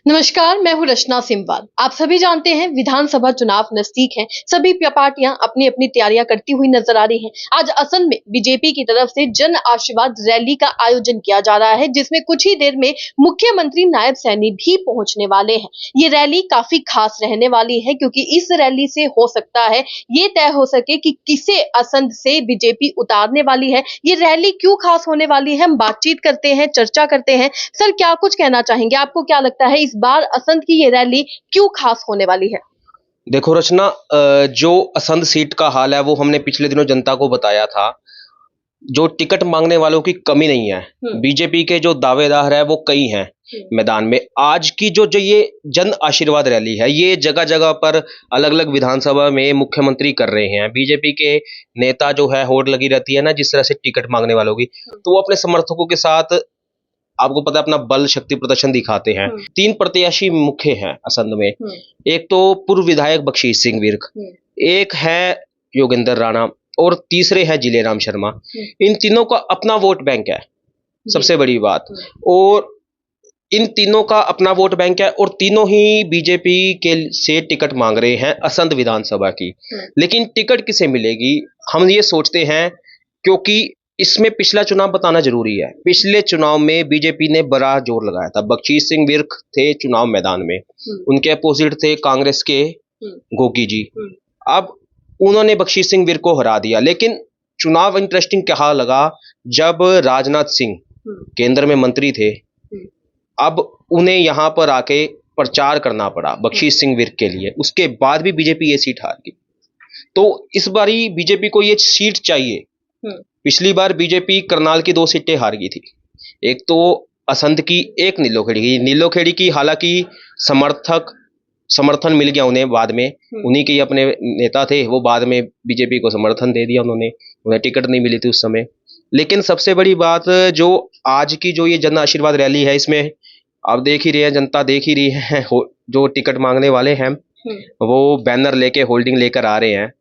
नमस्कार, मैं हूँ रचना सिमवाल। आप सभी जानते हैं विधानसभा चुनाव नजदीक हैं। सभी पार्टियां अपनी अपनी तैयारियां करती हुई नजर आ रही हैं। आज असम में बीजेपी की तरफ से जन आशीर्वाद रैली का आयोजन किया जा रहा है, जिसमें कुछ ही देर में मुख्यमंत्री नायब सैनी भी पहुंचने वाले हैं। ये रैली काफी खास रहने वाली है, क्योंकि इस रैली से हो सकता है ये तय हो सके कि किसे असंध से बीजेपी उतारने वाली है। ये रैली क्यों खास होने वाली है, हम बातचीत करते हैं, चर्चा करते हैं। सर, क्या कुछ कहना चाहेंगे? आपको क्या लगता है इस बार असंध की ये रैली क्यों खास होने वाली है? देखो रचना, जो असंध सीट का हाल है वो हमने पिछले दिनों जनता को बताया था। जो टिकट मांगने वालों की कमी नहीं है। बीजेपी के जो दावेदार है वो कई हैं मैदान में। आज की जो जो ये जन आशीर्वाद रैली है, ये जगह जगह पर अलग अलग विधानसभा में मुख्यमंत्री कर रहे हैं। बीजेपी के नेता जो है, होड़ लगी रहती है ना जिस तरह से टिकट मांगने वालों की, तो वो अपने समर्थकों के साथ, आपको पता है, अपना बल शक्ति प्रदर्शन दिखाते हैं। 3 प्रत्याशी मुख्य हैं असंध में। एक तो पूर्व विधायक बख्शीश सिंह विर्क, एक है योगेंद्र राणा और तीसरे हैं जिलेराम शर्मा। इन तीनों का अपना वोट बैंक है, सबसे बड़ी बात। और इन तीनों का अपना वोट बैंक है और तीनों ही बीजेपी के से टिकट मांग रहे हैं असंध विधानसभा की। लेकिन टिकट किसे मिलेगी, हम ये सोचते हैं, क्योंकि इसमें पिछला चुनाव बताना जरूरी है। पिछले चुनाव में बीजेपी ने बड़ा जोर लगाया था। बख्शीश सिंह विर्क थे चुनाव मैदान में, उनके अपोजिट थे कांग्रेस के गोगी जी। अब उन्होंने बख्शीश सिंह विर्क को हरा दिया। लेकिन चुनाव इंटरेस्टिंग क्या लगा जब राजनाथ सिंह केंद्र में मंत्री थे, अब उन्हें यहां पर आके प्रचार करना पड़ा बख्शीश सिंह विर्क के लिए। उसके बाद भी बीजेपी ये सीट हार गई। तो इस बारी बीजेपी को ये सीट चाहिए। पिछली बार बीजेपी करनाल की 2 सीटें हार गई थी, एक तो असंध की, एक नीलोखेड़ी की। हालांकि समर्थन मिल गया उन्हें बाद में, उन्हीं के अपने नेता थे, वो बाद में बीजेपी को समर्थन दे दिया उन्हें टिकट नहीं मिली थी उस समय। लेकिन सबसे बड़ी बात, जो आज की जो ये जन आशीर्वाद रैली है, इसमें आप देख ही रहे हैं, जनता देख ही रही है, जो टिकट मांगने वाले हैं वो बैनर लेके, होल्डिंग लेकर आ रहे हैं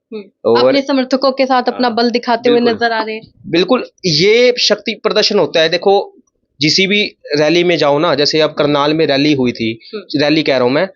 और अपने समर्थकों के साथ अपना बल दिखाते हुए नजर आ रहे हैं। बिल्कुल, ये शक्ति प्रदर्शन होता है। देखो, जिसी भी रैली में जाओ ना, जैसे अब करनाल में रैली हुई थी, रैली कह रहा हूं मैं,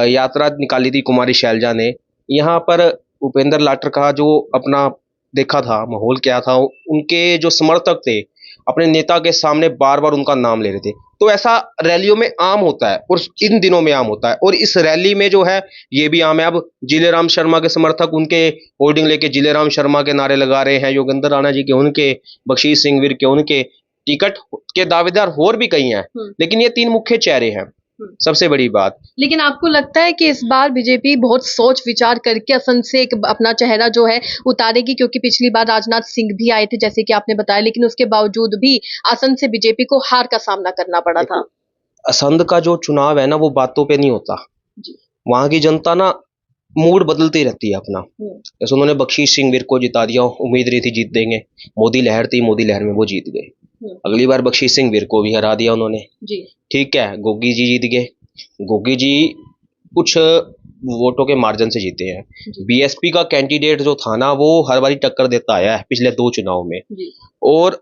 यात्रा निकाली थी कुमारी शैलजा ने। यहाँ पर उपेंद्र लाटर का जो अपना देखा था माहौल क्या था, उनके जो समर्थक थे अपने नेता के सामने बार बार उनका नाम ले रहे थे। तो ऐसा रैलियों में आम होता है और इन दिनों में आम होता है, और इस रैली में जो है ये भी आम है। अब जिलेराम शर्मा के समर्थक उनके होर्डिंग लेके जिलेराम शर्मा के नारे लगा रहे हैं, योगेंद्र राणा जी के उनके, बख्शीश सिंह विर्क के उनके। टिकट के दावेदार और भी कई हैं, लेकिन ये 3 मुख्य चेहरे हैं, सबसे बड़ी बात। लेकिन आपको लगता है कि इस बार बीजेपी बहुत सोच विचार करके असंध से एक अपना चेहरा जो है उतारेगी? क्योंकि पिछली बार राजनाथ सिंह भी आए थे, जैसे कि आपने बताया, लेकिन उसके बावजूद भी असंध से बीजेपी को हार का सामना करना पड़ा था। असंध का जो चुनाव है ना, वो बातों पे नहीं होता। वहां की जनता ना मूड बदलती रहती है अपना। जैसे उन्होंने बख्शीश सिंह विर्क को जिता दिया, उम्मीद रही थी जीत देंगे। मोदी लहर थी, मोदी लहर में वो जीत गए। अगली बार बख्शीश सिंह विर्क को भी हरा दिया उन्होंने, ठीक है। गोगी जी जीत गए। गोगी जी कुछ वोटों के मार्जिन से जीते हैं। बीएसपी का कैंडिडेट जो था ना, वो हर बारी टक्कर देता आया है पिछले 2 चुनाव में। और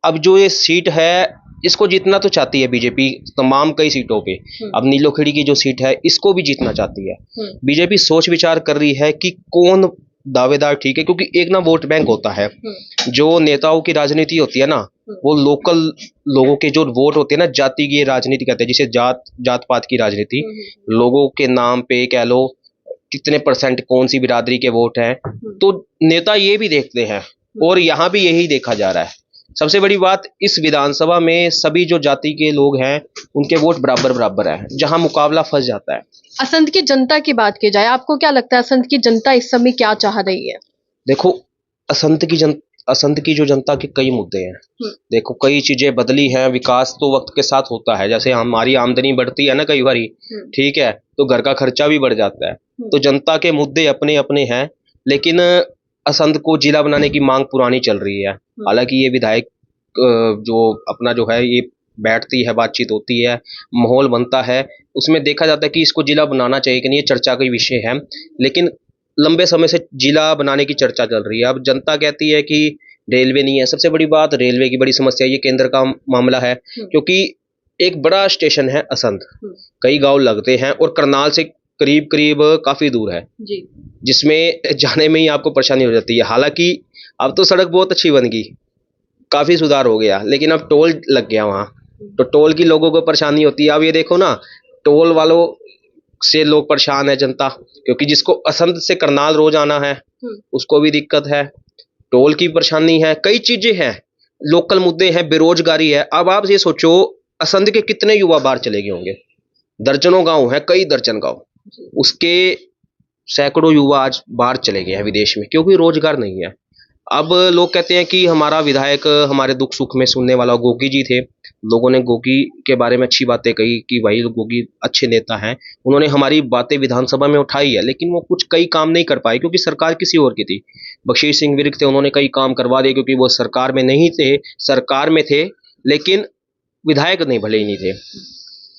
अब जो ये सीट है, इसको जीतना तो चाहती है बीजेपी तमाम कई सीटों पे। अब नीलोखेड़ी की जो सीट है, इसको भी जीतना चाहती है। बीजेपी सोच विचार कर रही है कि कौन दावेदार ठीक है, क्योंकि एक ना वोट बैंक होता है। जो नेताओं की राजनीति होती है ना, वो लोकल लोगों के जो वोट होते हैं ना, जाति की राजनीति कहते हैं, जिसे जात पात की राजनीति, लोगों के नाम पे कह लो कितने परसेंट कौन सी बिरादरी के वोट हैं। तो नेता ये भी देखते हैं, और यहाँ भी यही देखा जा रहा है। सबसे बड़ी बात, इस विधानसभा में सभी जो जाति के लोग हैं उनके वोट बराबर बराबर है, जहां मुकाबला फंस जाता है। असंध की जनता की बात की जाए, आपको क्या लगता है असंध की जनता इस समय क्या चाह रही है? देखो, असंध की जो जनता के कई मुद्दे हैं। देखो, कई चीजें बदली हैं। विकास तो वक्त के साथ होता है, जैसे हमारी आमदनी बढ़ती है ना कई बारी, ठीक है, तो घर का खर्चा भी बढ़ जाता है। तो जनता के मुद्दे अपने अपने हैं, लेकिन असंध को जिला बनाने की मांग पुरानी चल रही है। हालांकि ये विधायक जो अपना जो है, ये बैठती है, बातचीत होती है, माहौल बनता है, उसमें देखा जाता है कि इसको जिला बनाना चाहिए कि नहीं, ये चर्चा का विषय है। लेकिन लंबे समय से जिला बनाने की चर्चा चल रही है। अब जनता कहती है कि रेलवे नहीं है। सबसे बड़ी बात, रेलवे की बड़ी समस्या, ये केंद्र का मामला है, क्योंकि एक बड़ा स्टेशन है असंध, कई गांव लगते हैं और करनाल से करीब करीब काफी दूर है जी। जिसमें जाने में ही आपको परेशानी हो जाती है। हालांकि अब तो सड़क बहुत अच्छी बन गई, काफी सुधार हो गया, लेकिन अब टोल लग गया वहां, तो टोल की लोगों को परेशानी होती है। अब ये देखो ना, टोल वालों से लोग परेशान है जनता, क्योंकि जिसको असंध से करनाल रोज आना है उसको भी दिक्कत है, टोल की परेशानी है, कई चीजें हैं, लोकल मुद्दे हैं, बेरोजगारी है। अब आप ये सोचो, असंध के कितने युवा बाहर चले गए होंगे, दर्जनों गांव है, कई दर्जन गांव, उसके सैकड़ों युवा आज बाहर चले गए हैं विदेश में, क्योंकि रोजगार नहीं है। अब लोग कहते हैं कि हमारा विधायक हमारे दुख सुख में सुनने वाला गोगी जी थे, लोगों ने गोगी के बारे में अच्छी बातें कही कि भाई गोगी अच्छे नेता हैं, उन्होंने हमारी बातें विधानसभा में उठाई है, लेकिन वो कुछ कई काम नहीं कर पाए क्योंकि सरकार किसी और की थी। बख्शीश सिंह विर्क थे, उन्होंने कई काम करवा दिए क्योंकि वो सरकार में नहीं थे, सरकार में थे लेकिन विधायक नहीं, भले ही नहीं थे।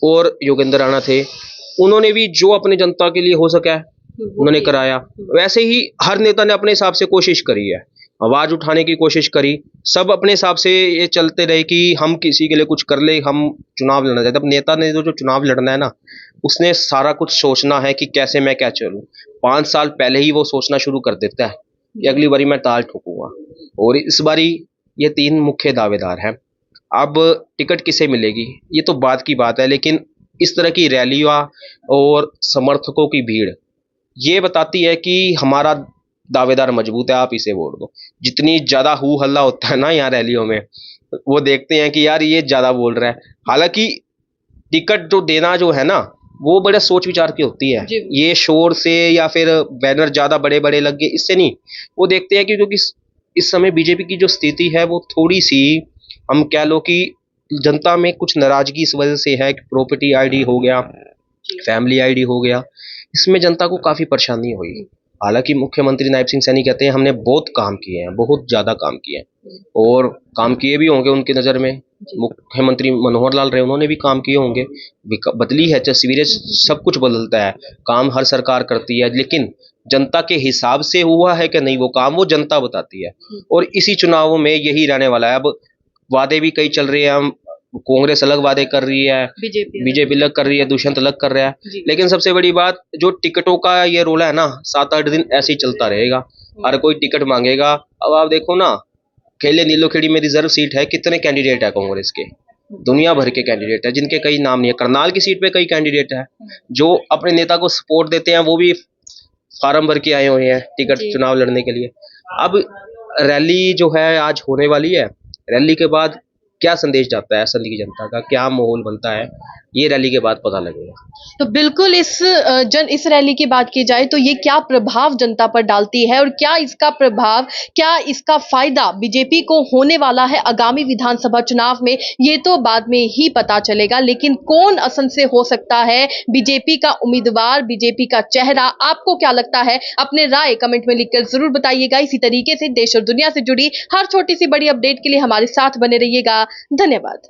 और योगेंद्र राणा थे, उन्होंने भी जो अपने जनता के लिए हो सका उन्होंने कराया। वैसे ही हर नेता ने अपने हिसाब से कोशिश करी है, आवाज उठाने की कोशिश करी, सब अपने हिसाब से ये चलते रहे कि हम किसी के लिए कुछ कर ले, हम चुनाव लड़ना चाहते। अब नेता ने जो चुनाव लड़ना है ना, उसने सारा कुछ सोचना है कि कैसे मैं क्या चलूं। 5 साल पहले ही वो सोचना शुरू कर देता है कि अगली बारी मैं ताल ठोकूंगा। और इस बारी ये 3 मुख्य दावेदार हैं। अब टिकट किसे मिलेगी ये तो बात की बात है, लेकिन इस तरह की रैलियां और समर्थकों की भीड़ ये बताती है कि हमारा दावेदार मजबूत है, आप इसे वोट दो। जितनी ज्यादा हू हल्ला होता है ना यहाँ रैलियों में, वो देखते हैं कि यार ये ज्यादा बोल रहा है। हालांकि टिकट जो देना जो है ना, वो बड़े सोच विचार की होती है, ये शोर से या फिर बैनर ज्यादा बड़े बड़े लग गए इससे नहीं। वो देखते हैं कि क्योंकि इस समय बीजेपी की जो स्थिति है वो थोड़ी सी, हम कह लो कि जनता में कुछ नाराजगी इस वजह से है कि प्रॉपर्टी आईडी हो गया, फैमिली आईडी हो गया, इसमें जनता को काफी परेशानी हुई। हालांकि मुख्यमंत्री नायब सिंह सैनी कहते हैं हमने बहुत काम किए हैं, बहुत ज्यादा काम किए हैं, और काम किए भी होंगे उनकी नजर में। मुख्यमंत्री मनोहर लाल रहे, उन्होंने भी काम किए होंगे। बदली है तस्वीरें, सब कुछ बदलता है, काम हर सरकार करती है, लेकिन जनता के हिसाब से हुआ है कि नहीं वो काम, वो जनता बताती है। और इसी चुनावों में यही रहने वाला है। अब वादे भी कई चल रहे हैं, हम कांग्रेस अलग वादे कर रही है, बीजेपी अलग कर रही है, दुष्यंत अलग कर रहा है, लेकिन सबसे बड़ी बात जो टिकटों का ये रोला है ना, 7-8 दिन ऐसे ही चलता रहेगा, हर कोई टिकट मांगेगा। अब आप देखो ना, खेले नीलोखेड़ी में रिजर्व सीट है, कितने कैंडिडेट है कांग्रेस के, दुनिया भर के कैंडिडेट है जिनके कई नाम नहीं है। करनाल की सीट पे कई कैंडिडेट है जो अपने नेता को सपोर्ट देते हैं, वो भी फार्म भर के आए हुए हैं टिकट चुनाव लड़ने के लिए। अब रैली जो है आज होने वाली है, रैली के बाद क्या संदेश जाता है असंध की जनता का, क्या माहौल बनता है, ये रैली के बाद पता लगेगा। तो बिल्कुल इस रैली की बात की जाए तो ये क्या प्रभाव जनता पर डालती है, और क्या इसका प्रभाव, क्या इसका फायदा बीजेपी को होने वाला है आगामी विधानसभा चुनाव में, ये तो बाद में ही पता चलेगा। लेकिन कौन असंध से हो सकता है बीजेपी का उम्मीदवार, बीजेपी का चेहरा, आपको क्या लगता है? अपने राय कमेंट में लिखकर जरूर बताइएगा। इसी तरीके से देश और दुनिया से जुड़ी हर छोटी सी बड़ी अपडेट के लिए हमारे साथ बने रहिएगा। धन्यवाद।